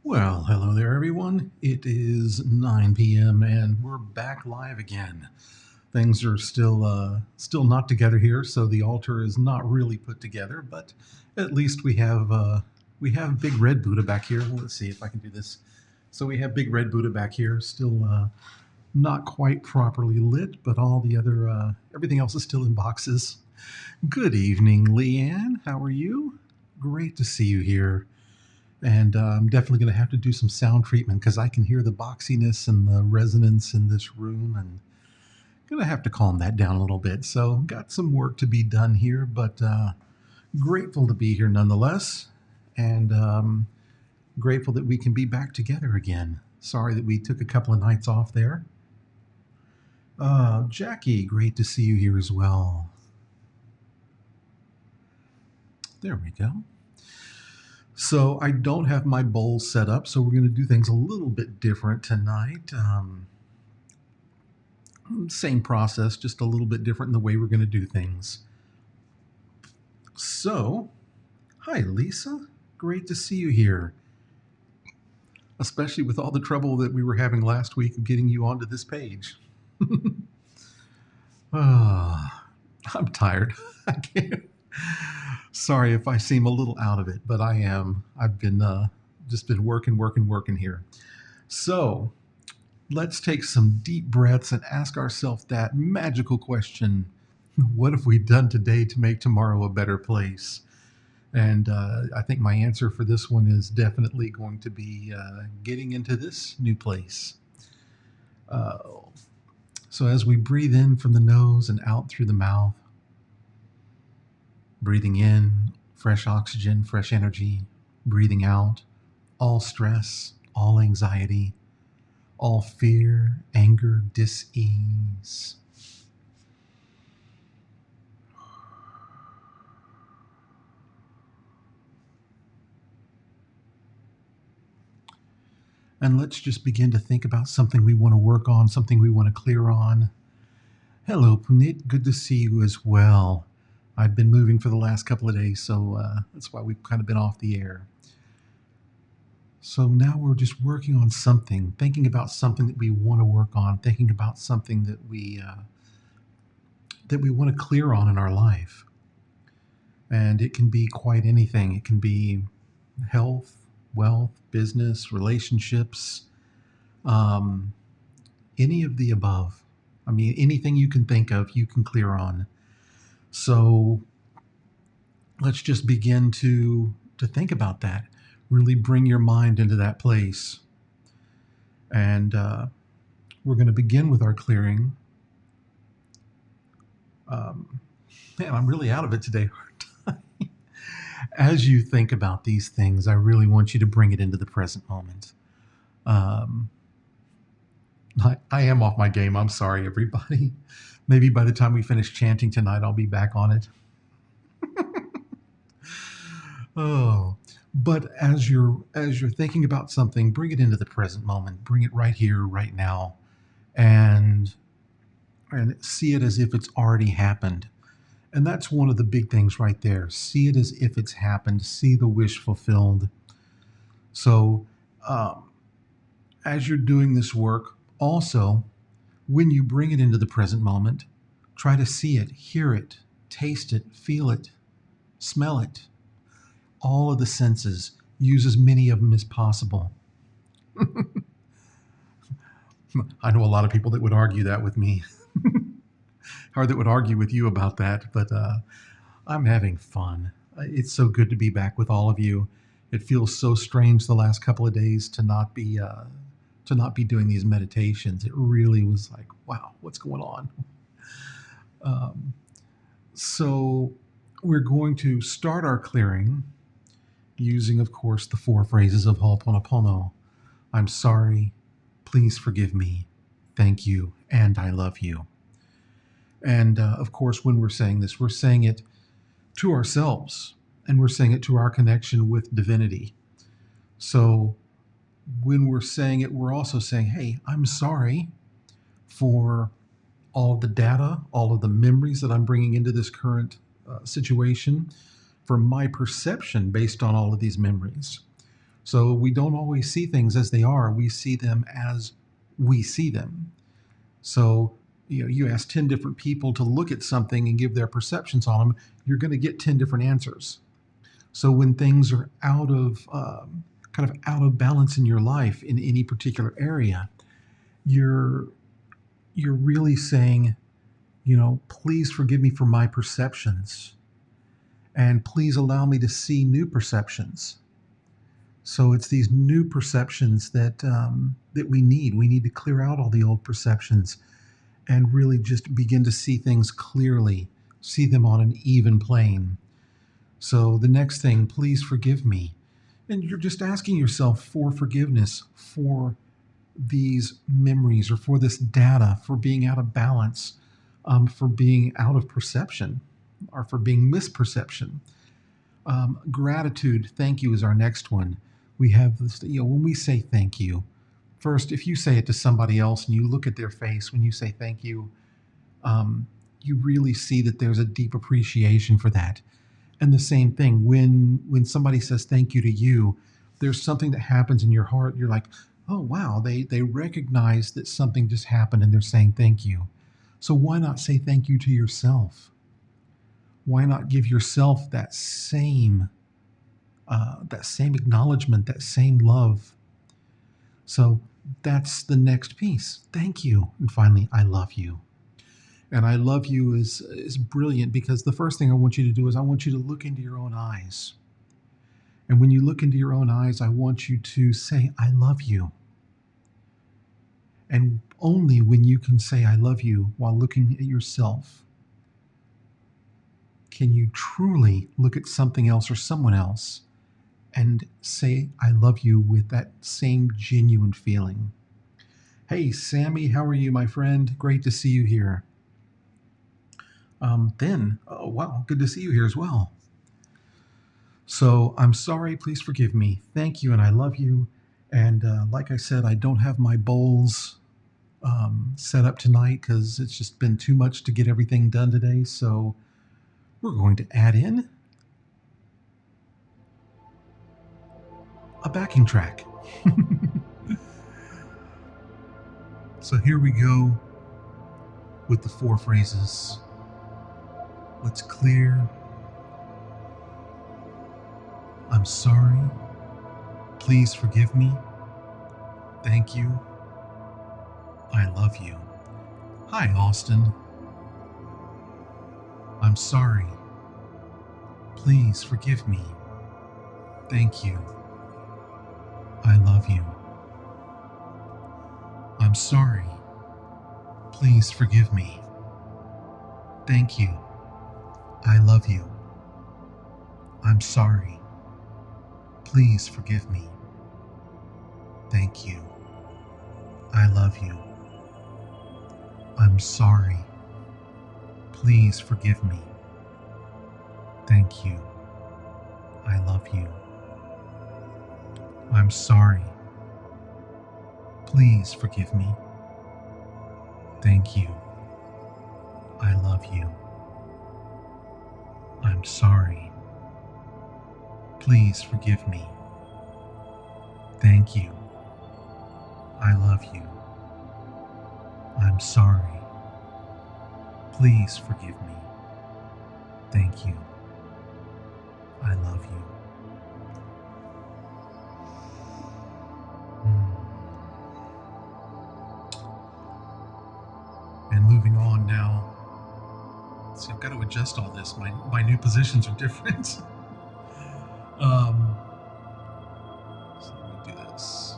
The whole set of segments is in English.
Well, hello there, everyone. It is 9 p.m. and we're back live again. Things are still not together here, so the altar is not really put together. But at least we have Big Red Buddha back here. Let's see if I can do this. So we have Big Red Buddha back here, still not quite properly lit, but all the other everything else is still in boxes. Good evening, Leanne. How are you? Great to see you here. And I'm definitely going to have to do some sound treatment because I can hear the boxiness and the resonance in this room, and going to have to calm that down a little bit. So, got some work to be done here, but grateful to be here nonetheless, and grateful that we can be back together again. Sorry that we took a couple of nights off there. Jackie, great to see you here as well. There we go. So I don't have my bowl set up, so we're going to do things a little bit different tonight. Same process, just a little bit different in the way we're going to do things. So, hi Lisa, great to see you here. Especially with all the trouble that we were having last week of getting you onto this page. I'm tired. I can't. Sorry if I seem a little out of it, but I am. I've been just been working here. So let's take some deep breaths and ask ourselves that magical question: what have we done today to make tomorrow a better place? And I think my answer for this one is definitely going to be getting into this new place. Uh, so as we breathe in from the nose and out through the mouth, breathing in, fresh oxygen, fresh energy. Breathing out, all stress, all anxiety, all fear, anger, dis-ease. And let's just begin to think about something we want to work on, something we want to clear on. Hello, Punit. Good to see you as well. I've been moving for the last couple of days, so that's why we've kind of been off the air. So now we're just working on something, thinking about something that we want to work on, thinking about something that we want to clear on in our life. And it can be quite anything. It can be health, wealth, business, relationships, any of the above. I mean, anything you can think of, you can clear on. So let's just begin to think about that. Really bring your mind into that place. And we're going to begin with our clearing. Man, I'm really out of it today. As you think about these things, I really want you to bring it into the present moment. I am off my game. I'm sorry, everybody. Maybe by the time we finish chanting tonight, I'll be back on it. But as you're thinking about something, bring it into the present moment. Bring it right here, right now, and see it as if it's already happened. And that's one of the big things right there. See it as if it's happened. See the wish fulfilled. So, as you're doing this work, also, when you bring it into the present moment, try to see it, hear it, taste it, feel it, smell it. All of the senses. Use as many of them as possible. I know a lot of people that would argue that with me, or that would argue with you about that, but I'm having fun. It's so good to be back with all of you. It feels so strange the last couple of days to not be doing these meditations. It really was like, wow, what's going on? So we're going to start our clearing using, of course, the 4 phrases of Ho'oponopono. I'm sorry, please forgive me, thank you, and I love you. And of course, when we're saying this, we're saying it to ourselves, and we're saying it to our connection with divinity. So when we're saying it, we're also saying, hey, I'm sorry for all of the data, all of the memories that I'm bringing into this current situation, for my perception based on all of these memories. So we don't always see things as they are. We see them as we see them. So, you ask 10 different people to look at something and give their perceptions on them, you're going to get 10 different answers. So when things are kind of out of balance in your life in any particular area, you're really saying, please forgive me for my perceptions, and please allow me to see new perceptions. So it's these new perceptions that we need. We need to clear out all the old perceptions and really just begin to see things clearly, see them on an even plane. So the next thing, please forgive me. And you're just asking yourself for forgiveness for these memories or for this data, for being out of balance, for being out of perception, or for being misperception. Gratitude, thank you is our next one. We have this, when we say thank you, first, if you say it to somebody else and you look at their face when you say thank you, you really see that there's a deep appreciation for that. And the same thing, when somebody says thank you to you, there's something that happens in your heart. You're like, oh, wow, they recognize that something just happened and they're saying thank you. So why not say thank you to yourself? Why not give yourself that same acknowledgement, that same love? So that's the next piece. Thank you. And finally, I love you. And I love you is brilliant, because the first thing I want you to do is I want you to look into your own eyes. And when you look into your own eyes, I want you to say, I love you. And only when you can say, I love you, while looking at yourself, can you truly look at something else or someone else and say, I love you, with that same genuine feeling. Hey, Sammy, how are you, my friend? Great to see you here. Oh, wow, good to see you here as well. So I'm sorry, please forgive me. Thank you, and I love you. And like I said, I don't have my bowls set up tonight because it's just been too much to get everything done today. So we're going to add in a backing track. So here we go with the 4 phrases. Let's clear. I'm sorry. Please forgive me. Thank you. I love you. Hi, Austin. I'm sorry. Please forgive me. Thank you. I love you. I'm sorry. Please forgive me. Thank you. I love you. I'm sorry. Please forgive me. Thank you. I love you. I'm sorry. Please forgive me. Thank you. I love you. I'm sorry. Please forgive me. Thank you. I love you. I'm sorry. Please forgive me. Thank you. I love you. I'm sorry. Please forgive me. Thank you. I love you. And moving on now. See, I've got to adjust all this. My new positions are different. So let me do this.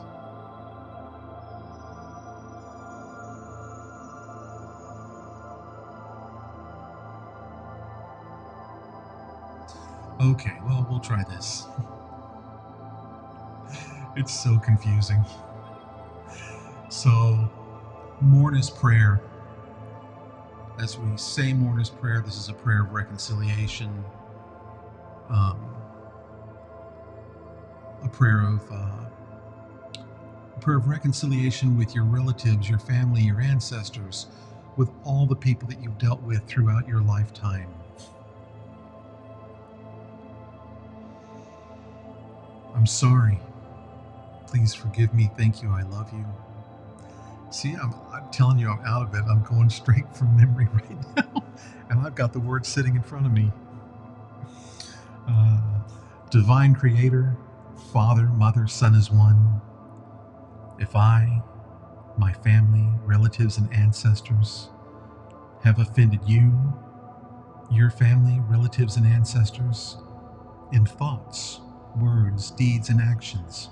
Okay, well, we'll try this. It's so confusing. So, Morna's prayer. As we say Morna's prayer, this is a prayer of reconciliation, a prayer of reconciliation with your relatives, your family, your ancestors, with all the people that you've dealt with throughout your lifetime. I'm sorry. Please forgive me. Thank you. I love you. See, I'm telling you, I'm out of it. I'm going straight from memory right now. And I've got the words sitting in front of me. Uh, Divine Creator, Father, Mother, Son is one. If I, my family, relatives, and ancestors have offended you, your family, relatives, and ancestors, in thoughts, words, deeds, and actions,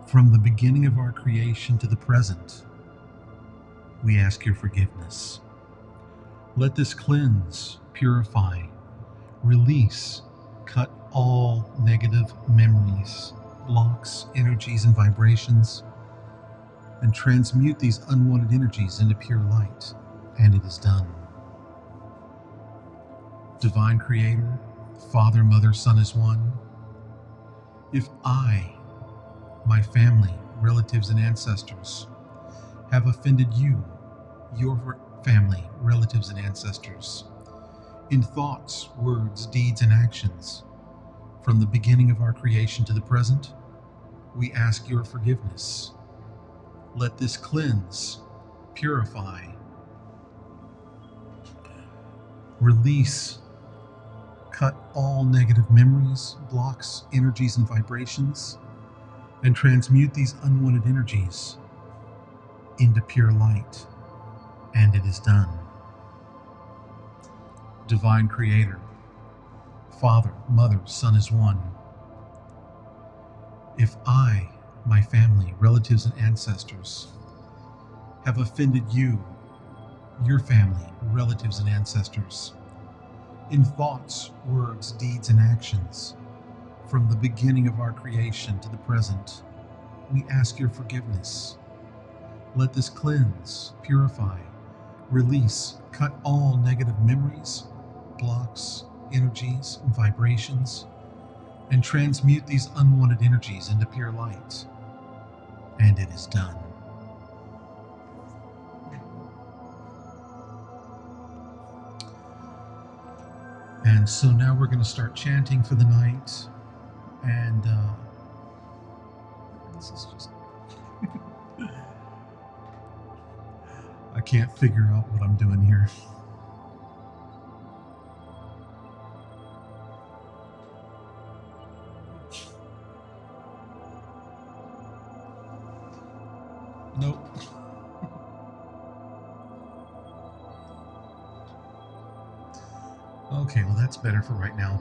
from the beginning of our creation to the present, we ask your forgiveness. Let this cleanse, purify, release, cut all negative memories, blocks, energies, and vibrations, and transmute these unwanted energies into pure light. And it is done. Divine Creator, Father, Mother, Son is one. If I, my family, relatives, and ancestors have offended you, your family, relatives, and ancestors, in thoughts, words, deeds, and actions, from the beginning of our creation to the present, we ask your forgiveness. Let this cleanse, purify, release, cut all negative memories, blocks, energies, and vibrations, and transmute these unwanted energies into pure light. And it is done. Divine Creator, Father, Mother, Son is one. If I, my family, relatives, and ancestors have offended you, your family, relatives, and ancestors, in thoughts, words, deeds, and actions, from the beginning of our creation to the present, we ask your forgiveness. Let this cleanse, purify, release, cut all negative memories, blocks, energies, and vibrations, and transmute these unwanted energies into pure light. And it is done. And so now we're going to start chanting for the night. And this is just... I can't figure out what I'm doing here. Nope. Okay, well that's better for right now.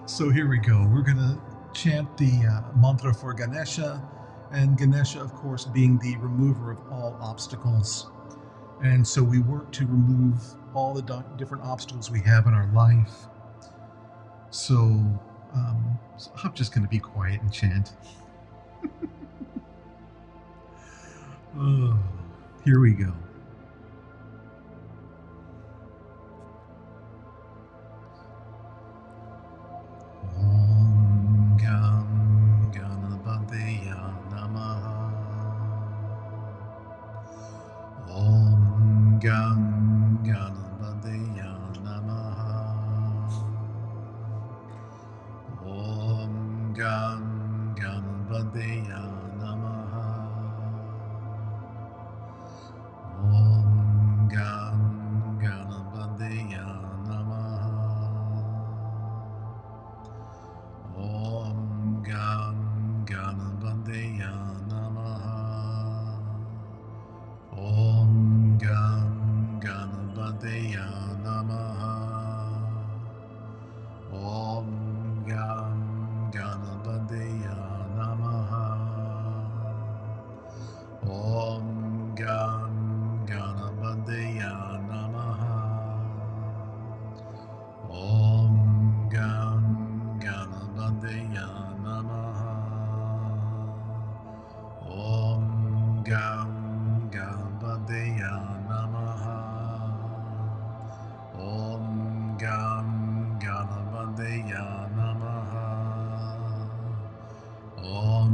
So here we go. We're going to chant the mantra for Ganesha, and Ganesha, of course, being the remover of all obstacles. And so we work to remove all the different obstacles we have in our life. So I'm just going to be quiet and chant. Oh, here we go. Om Gam Ganapataya Namaha. Om Gam Ganapataya Namaha. Om Gam Ganapataya Namaha. Om Gam Ganapataya Namaha. Om Gam Ganapataya Namaha. Om Gam Ganapataya Namaha. Om Gam Ganapataya Namaha. Om Gam Ganapataya Namaha. Om Gam Ganapataya Namaha. Om Gam Ganapataya Namaha. Om Gam Ganapataya Namaha. Om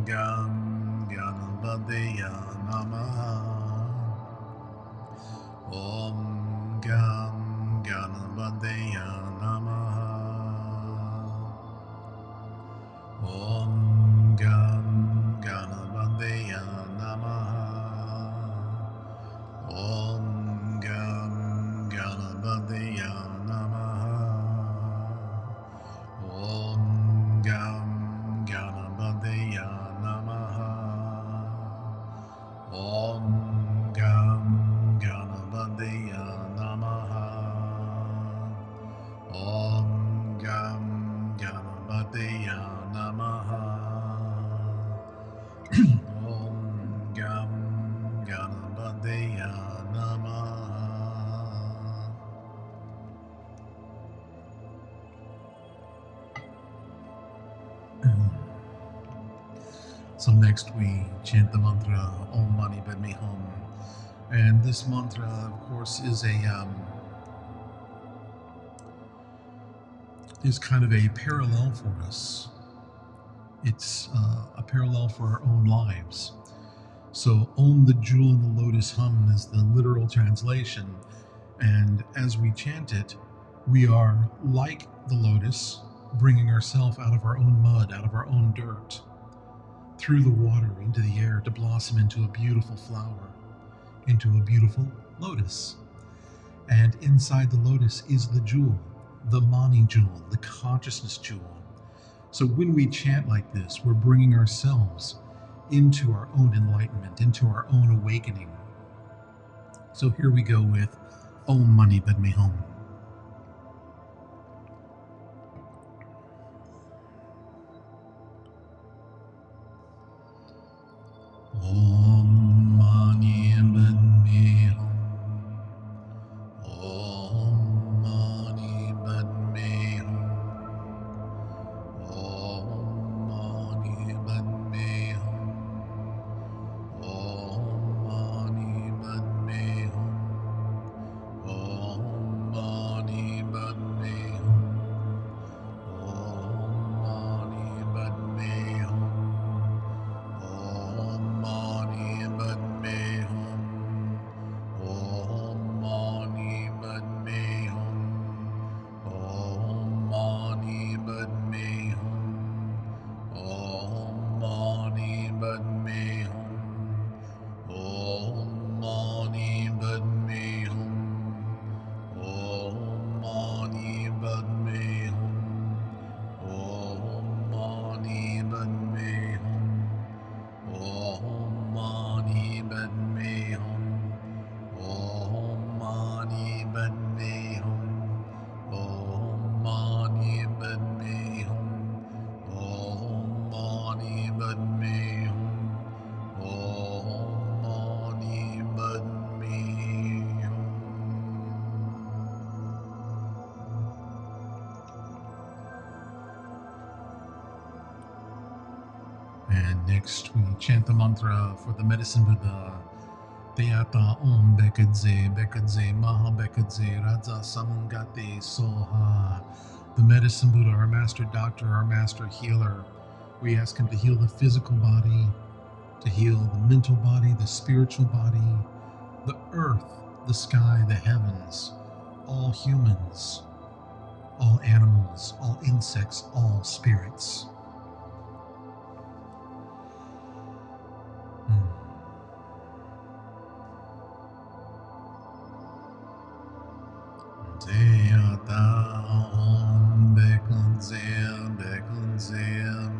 Gam Ganapataya Namaha. Om Gam Ganapataya Namaha. Ganabadaya Namaha. Om Gam Ganabadaya Namaha. Om Gam Ganabadaya Namaha. Om Gam Ganabadaya Namaha. Om Gam Ganabadaya Namaha. Om Gam Ganabadaya Namaha. So next we chant the mantra Om Mani Padme Hum, and this mantra, of course, is kind of a parallel for us. It's a parallel for our own lives. So Om, the jewel in the lotus hum, is the literal translation, and as we chant it, we are like the lotus, bringing ourselves out of our own mud, out of our own dirt, through the water into the air to blossom into a beautiful flower, into a beautiful lotus. And inside the lotus is the jewel, the Mani jewel, the consciousness jewel. So when we chant like this, we're bringing ourselves into our own enlightenment, into our own awakening. So here we go with Om Mani Padme Hum. Om Mani Padme Hum. Om Mani Padme Hum. Om Mani Padme Hum. Om Mani Padme Hum. Om Mani Padme Hum. Om Mani Padme Hum. Om Mani Padme Hum. Om Mani Padme Hum. Om Mani Padme Hum. Om Mani Padme Hum. Om Mani Padme Hum. Om Mani Padme Hum. Om Mani Padme Hum. Om Mani Padme Hum. Om Mani Padme Hum. Om Mani Padme Hum. Om Mani Padme Hum. Om Mani Padme Hum. And next we chant the mantra for the medicine Buddha. Deyata Om Bekadze Bekadze Maha Bekadze Raja Samungate Soha. The medicine Buddha, our master doctor, our master healer. We ask him to heal the physical body, to heal the mental body, the spiritual body, the earth, the sky, the heavens, all humans, all animals, all insects, all spirits. Deyata Om Bekadze Bekadze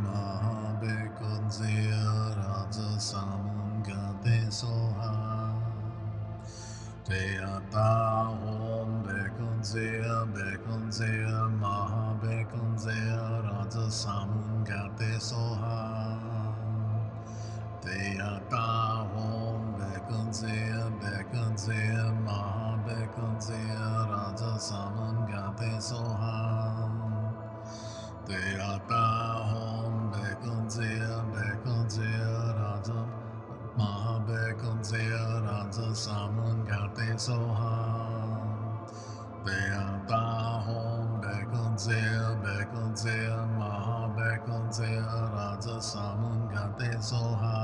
Maha Bekadze Raja Samungate Soha. Deyata Om Bekadze Bekadze Maha Bekadze Raja Samungate Soha. Deyata Om Bekadze Bekadze Maha Bekadze Raja Samungate Soha. Deyata Om Bekadze Bekadze Raja Maha Bekadze Raja Samungate Soha. Deyata Om Bekadze Bekadze Maha Bekadze Raja Samungate Soha.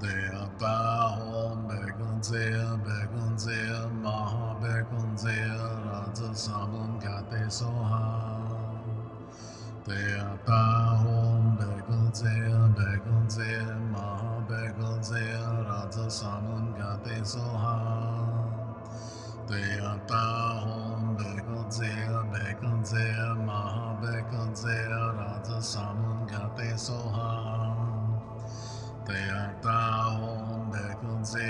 Deyata Om Bekadze Bekadze Maha Bekadze Raja Samungate Soha. Deyata Om Bekadze Bekadze Hom Bekunze Maha Bekunze Raja Samun Gate Soha Teata Hom Bekunze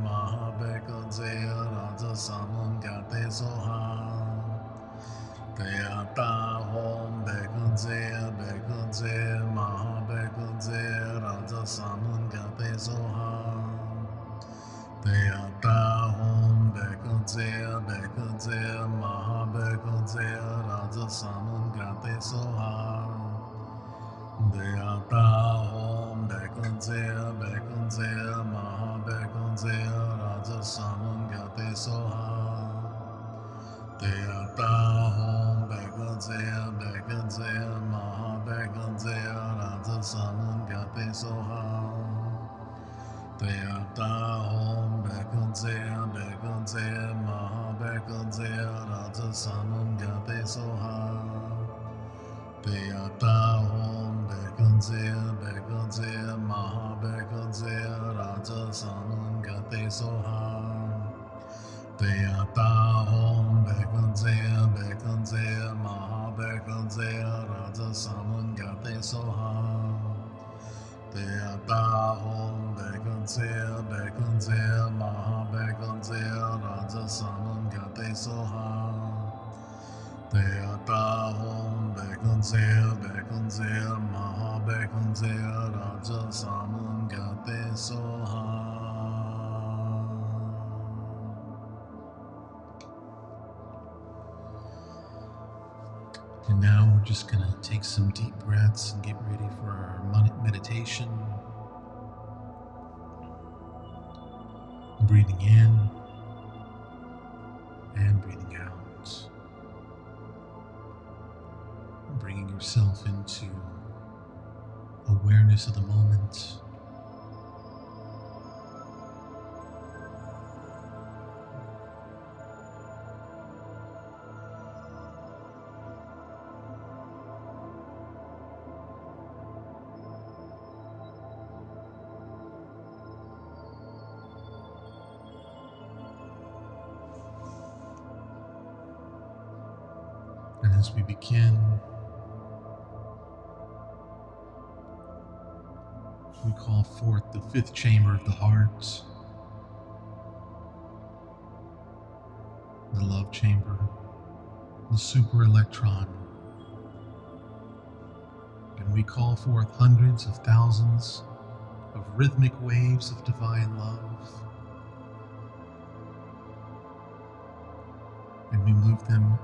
Maha Bekunze Raja Samun Gate Soha Teata Hom Bekunze Maha Bekunze Raja Samun Gate Soha Teata Hom Bekunze Maha Bekunze Raja Samun Gate Soha Teata Hom Bekunze Maha Bekunze Raja Samun Gate Soha Teata Hom Bekunze Maha Bekunze Raja Samun Gate Soha Teata Hom Bekunze Maha Bekunze Raja Samun Gate Soha Teata Hom Bekunze Maha Bekunze Raja Samun Gate Soha Teata Hom Bekunze Maha Bekunze Raja Samun Gate Soha Teata Hom Bekunze Maha Bekunze Raja Samun Gate Soha Teata Hom Bekunze Maha Bekunze Raja Samun Gate Soha. And now we're just going to take some deep breaths and get ready for our meditation. Breathing in and breathing out. Bringing yourself into awareness of the moment. And as we begin, we call forth the fifth chamber of the heart, the love chamber, the super electron, and we call forth hundreds of thousands of rhythmic waves of divine love, and we move them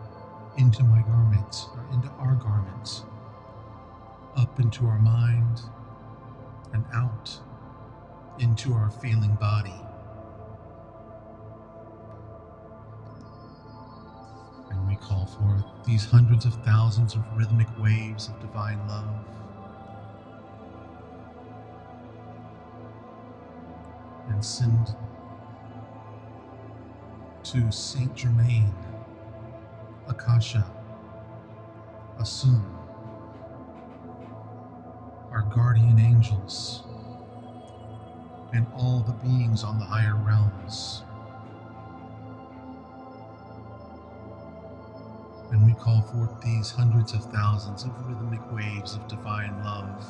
into my garments, or into our garments, up into our mind, and out into our feeling body. And we call forth these hundreds of thousands of rhythmic waves of divine love. And send to Saint Germain, Akasha, Asun, our guardian angels, and all the beings on the higher realms. And we call forth these hundreds of thousands of rhythmic waves of divine love.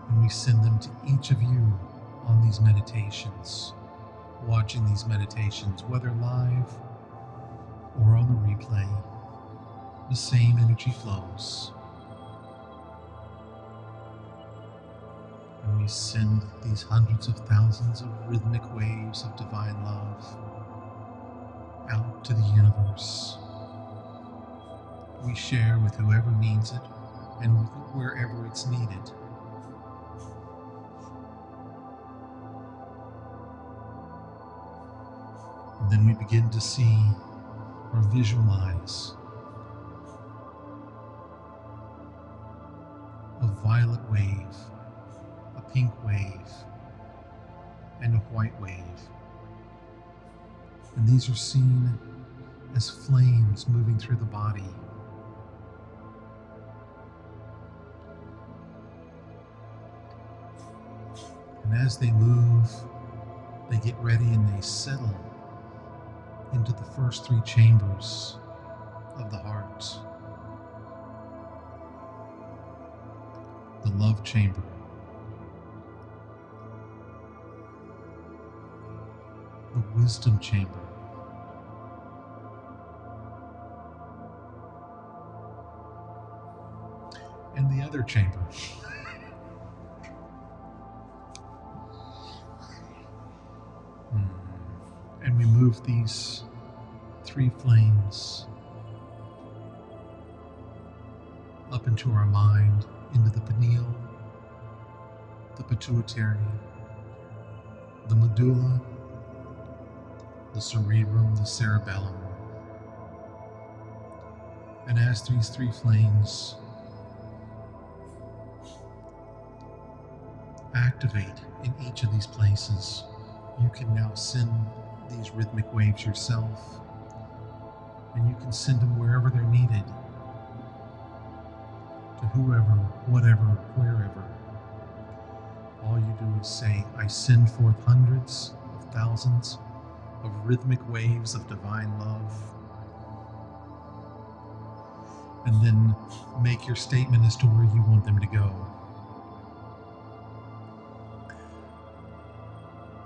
And we send them to each of you on these meditations, watching these meditations, whether live or on the replay. The same energy flows. And we send these hundreds of thousands of rhythmic waves of divine love out to the universe. We share with whoever needs it and with wherever it's needed. And then we begin to see or visualize a violet wave, a pink wave, and a white wave. And these are seen as flames moving through the body. And as they move, They get ready and they settle into the first three chambers of the heart. The love chamber, the wisdom chamber, and the other chamber. And we move these three flames up into our mind, into the pineal, the pituitary, the medulla, the cerebrum, the cerebellum. And as these three flames activate in each of these places, you can now send these rhythmic waves yourself, and you can send them wherever they're needed, to whoever, whatever, wherever. All you do is say, I send forth hundreds of thousands of rhythmic waves of divine love, and then make your statement as to where you want them to go.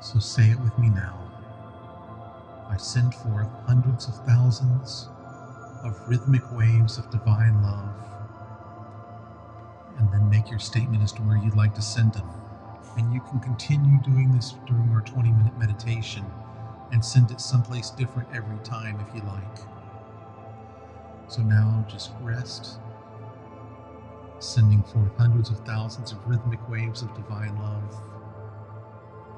So say it with me now. I send forth hundreds of thousands of rhythmic waves of divine love, and then make your statement as to where you'd like to send them. And you can continue doing this during our 20-minute meditation and send it someplace different every time if you like. So now just rest, sending forth hundreds of thousands of rhythmic waves of divine love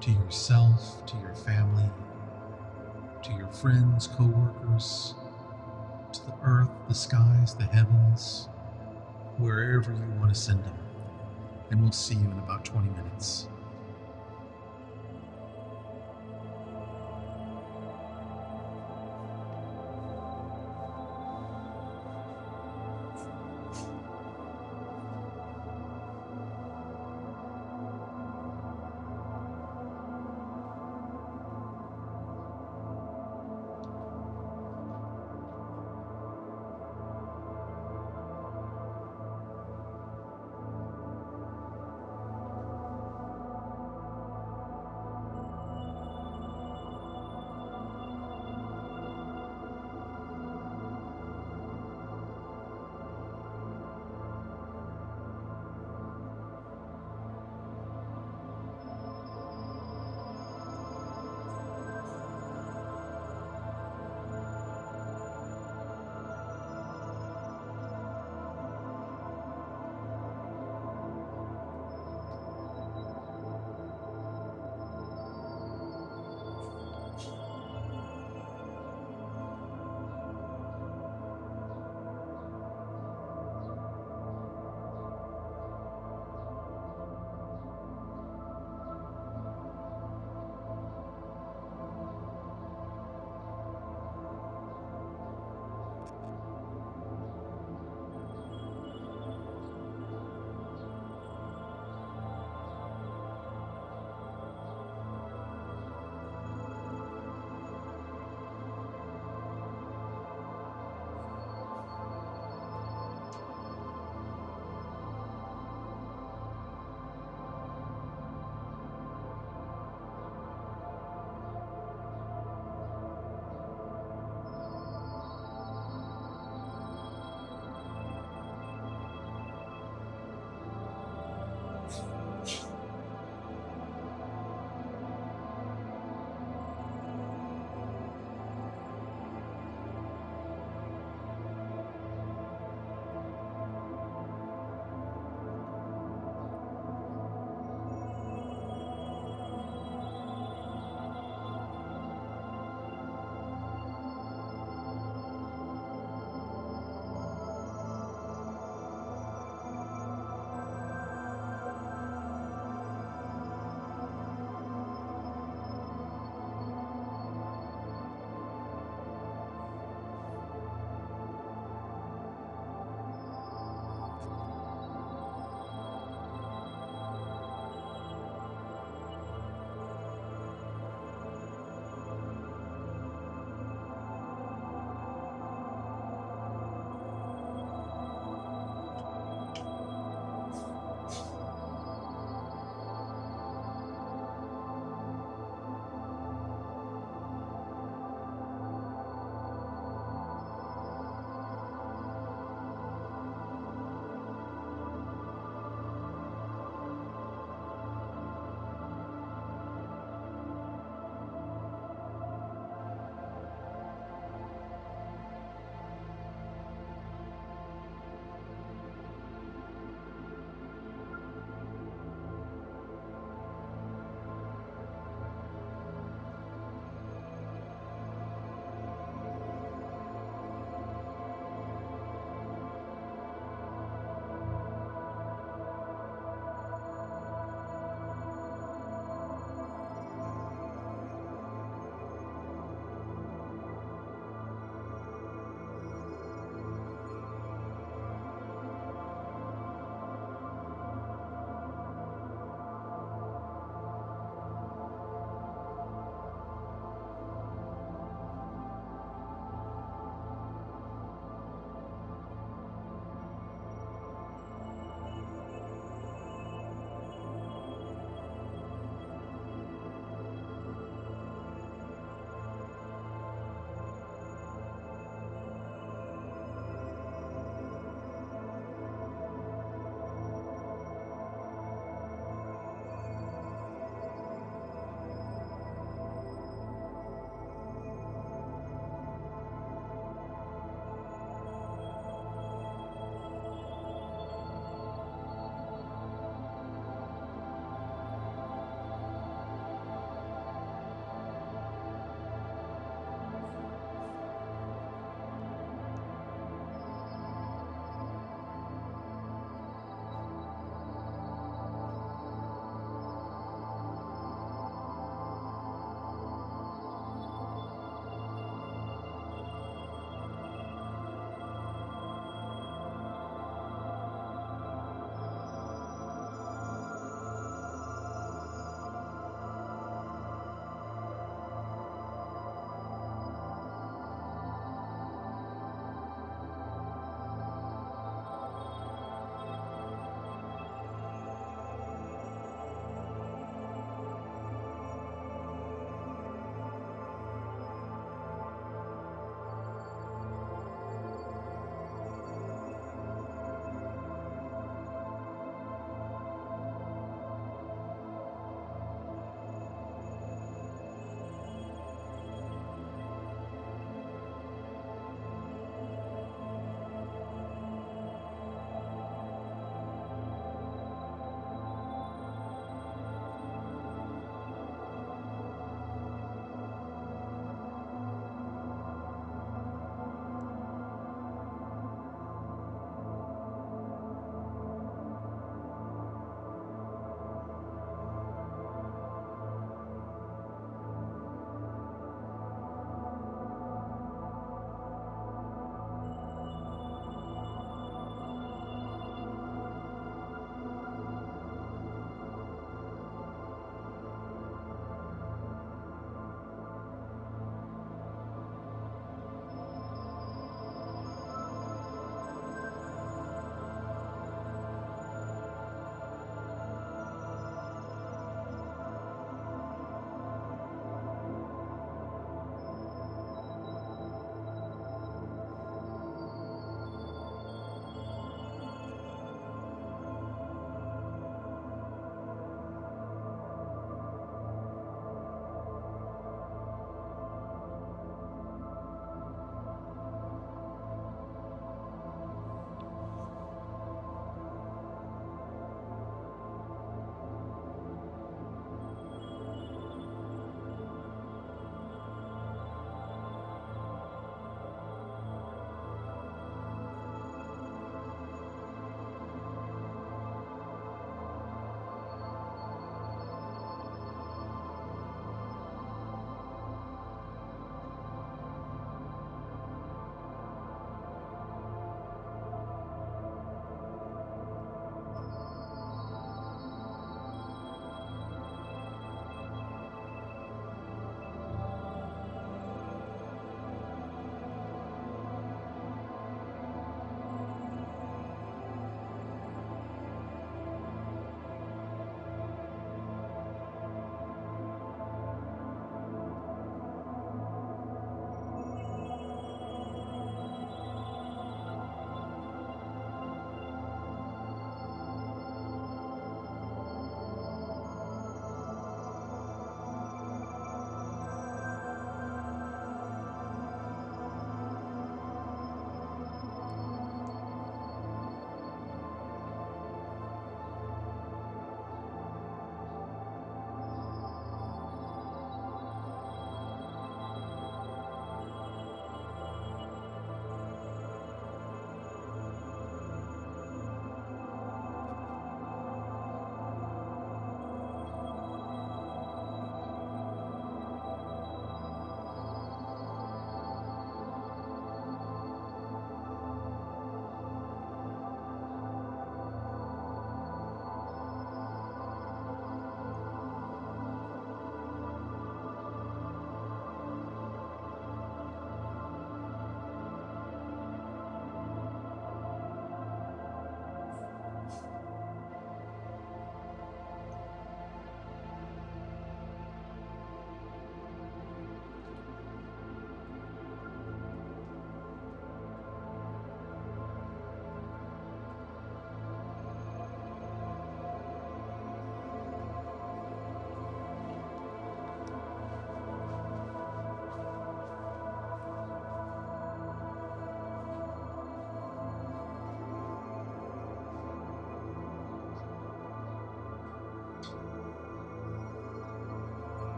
to yourself, to your family, to your friends, co-workers, to the earth, the skies, the heavens, wherever you want to send them. And we'll see you in about 20 minutes.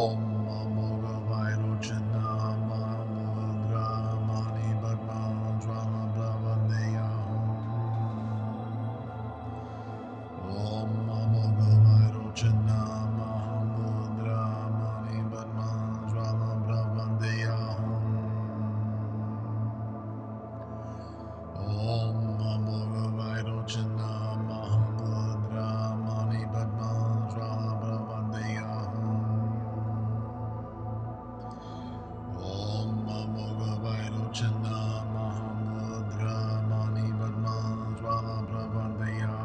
Om Amoga Vairocana Mahamudra Mani Padma Jvala Brahmandeya Om Amoga Vairocana Mahamudra Mani Padma Jvala Brahmandeya Om Amoga Vairocana Mahamudra Mani Padma Jvala Brahmandeya Om Amoga Vairocana Mahamudra Mani Padma Jvala Brahmandeya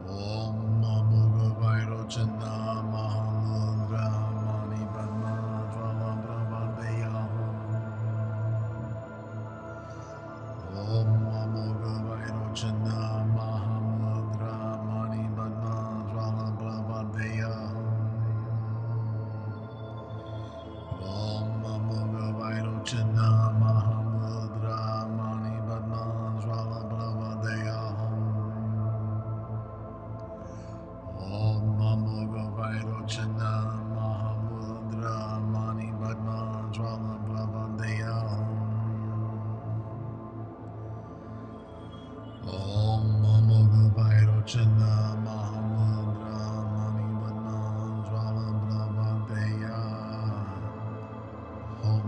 Om Amoga Vairocana Mahamudra Mani Padma Jvala Brahmandeya Om Amoga Vairocana Mahamudra Mani Padma Jvala Brahmandeya Om Amoga Vairocana Mahamudra Mani Padma Jvala Brahmandeya Om Amoga Vairocana Mahamudra Mani Padma Jvala Brahmandeya Om Amoga Vairocana Mahamudra Mani Padma Jvala Brahmandeya Om.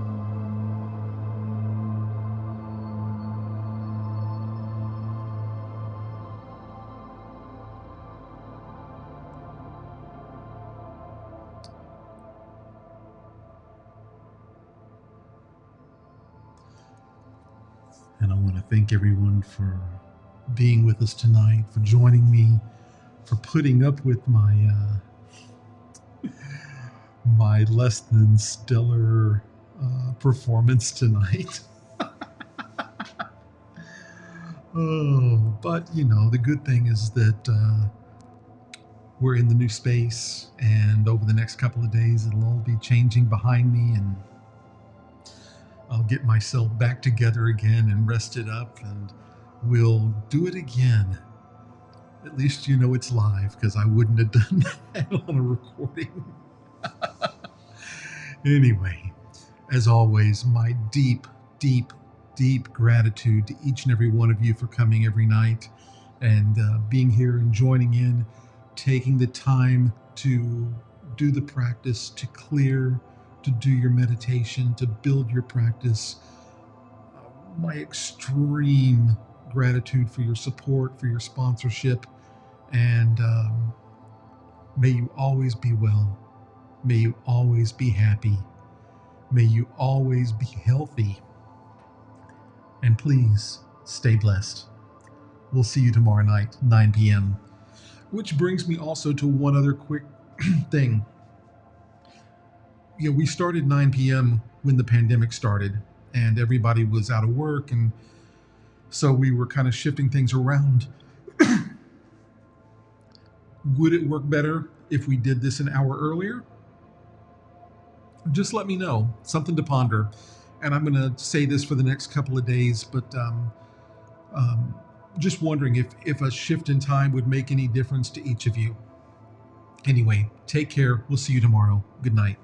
And I want to thank everyone for being with us tonight, for joining me, for putting up with my less than stellar performance tonight. Oh, but the good thing is that we're in the new space, and over the next couple of days, it'll all be changing behind me, and I'll get myself back together again and rested up, and we'll do it again. At least it's live, because I wouldn't have done that on a recording. Anyway, as always, my deep, deep, deep gratitude to each and every one of you for coming every night and being here and joining in, taking the time to do the practice, to clear, to do your meditation, to build your practice. My extreme gratitude for your support, for your sponsorship, and may you always be well. May you always be happy. May you always be healthy. And please stay blessed. We'll see you tomorrow night, 9 p.m. Which brings me also to one other quick thing. We started 9 p.m. when the pandemic started, and everybody was out of work, and so we were kind of shifting things around. Would it work better if we did this an hour earlier? Just let me know. Something to ponder. And I'm going to say this for the next couple of days, but just wondering if a shift in time would make any difference to each of you. Anyway, take care. We'll see you tomorrow. Good night.